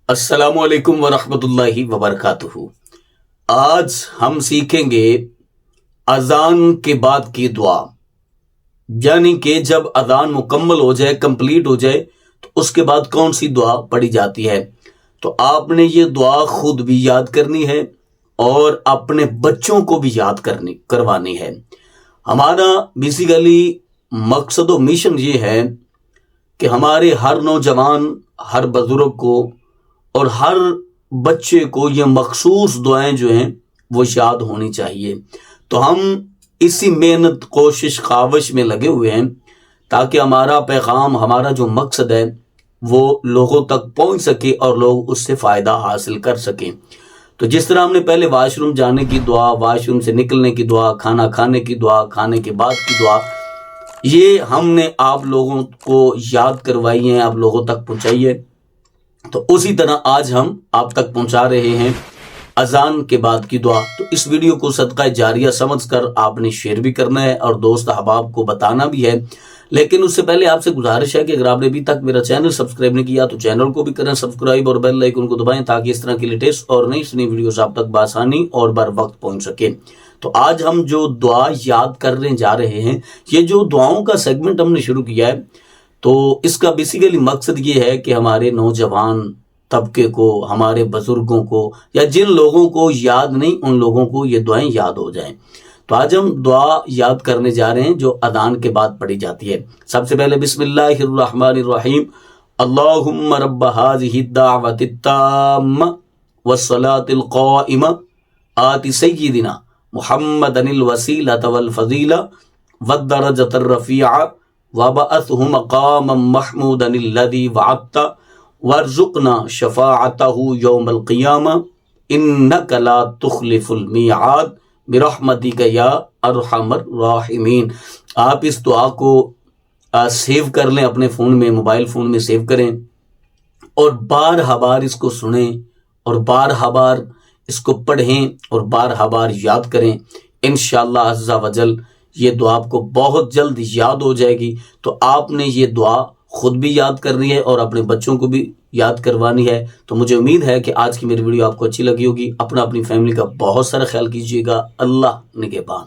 السلام علیکم ورحمۃ اللہ وبرکاتہ۔ آج ہم سیکھیں گے اذان کے بعد کی دعا، یعنی کہ جب اذان مکمل ہو جائے، کمپلیٹ ہو جائے، تو اس کے بعد کون سی دعا پڑھی جاتی ہے۔ تو آپ نے یہ دعا خود بھی یاد کرنی ہے اور اپنے بچوں کو بھی یاد کروانی ہے۔ ہمارا بیسیکلی مقصد و مشن یہ ہے کہ ہمارے ہر نوجوان، ہر بزرگ کو اور ہر بچے کو یہ مخصوص دعائیں جو ہیں وہ یاد ہونی چاہیے۔ تو ہم اسی محنت، کوشش، کاوش میں لگے ہوئے ہیں تاکہ ہمارا پیغام، ہمارا جو مقصد ہے وہ لوگوں تک پہنچ سکے اور لوگ اس سے فائدہ حاصل کر سکیں۔ تو جس طرح ہم نے پہلے واش روم جانے کی دعا، واش روم سے نکلنے کی دعا، کھانا کھانے کی دعا، کھانے کے بعد کی دعا، یہ ہم نے آپ لوگوں کو یاد کروائی ہیں، آپ لوگوں تک پہنچائی ہے۔ تو اسی طرح آج ہم آپ تک پہنچا رہے ہیں اذان کے بعد کی دعا۔ تو اس ویڈیو کو صدقہ جاریہ سمجھ کر آپ نے شیئر بھی کرنا ہے اور دوست احباب کو بتانا بھی ہے۔ لیکن اس سے پہلے آپ سے گزارش ہے کہ اگر آپ نے ابھی تک میرا چینل سبسکرائب نہیں کیا تو چینل کو بھی کریں سبسکرائب اور بیل آئیکن کو دبائیں تاکہ اس طرح کی لیٹسٹ اور نئی سنی ویڈیوز آپ تک بآسانی اور بر وقت پہنچ سکیں۔ تو آج ہم جو دعا یاد کرنے جا رہے ہیں، یہ جو دعاؤں کا سیگمنٹ ہم نے شروع کیا ہے، تو اس کا بیسیکلی مقصد یہ ہے کہ ہمارے نوجوان طبقے کو، ہمارے بزرگوں کو، یا جن لوگوں کو یاد نہیں ان لوگوں کو یہ دعائیں یاد ہو جائیں۔ تو آج ہم دعا یاد کرنے جا رہے ہیں جو اذان کے بعد پڑھی جاتی ہے۔ سب سے پہلے بسم اللہ الرحمن الرحیم، اللہم رب هذه الدعوۃ التامہ والصلاۃ القائمہ آت سیدنا محمد الوسیلۃ والفضیلہ والدرجۃ الرفیعہ وبعثہ مقاما محمودا الذی وعدتہ وارزقنا شفاعتہ یوم القیامہ انک لا تخلف المیعاد برحمتک یا ارحم الراحمین۔ آپ اس دعا کو سیو کر لیں اپنے فون میں، موبائل فون میں سیو کریں اور بار بار اس کو سنیں اور بار بار اس کو پڑھیں اور بار بار یاد کریں۔ انشاءاللہ عز و جل یہ دعا آپ کو بہت جلد یاد ہو جائے گی۔ تو آپ نے یہ دعا خود بھی یاد کرنی ہے اور اپنے بچوں کو بھی یاد کروانی ہے۔ تو مجھے امید ہے کہ آج کی میری ویڈیو آپ کو اچھی لگی ہوگی۔ اپنی فیملی کا بہت سارا خیال کیجیے گا۔ اللہ نگہبان۔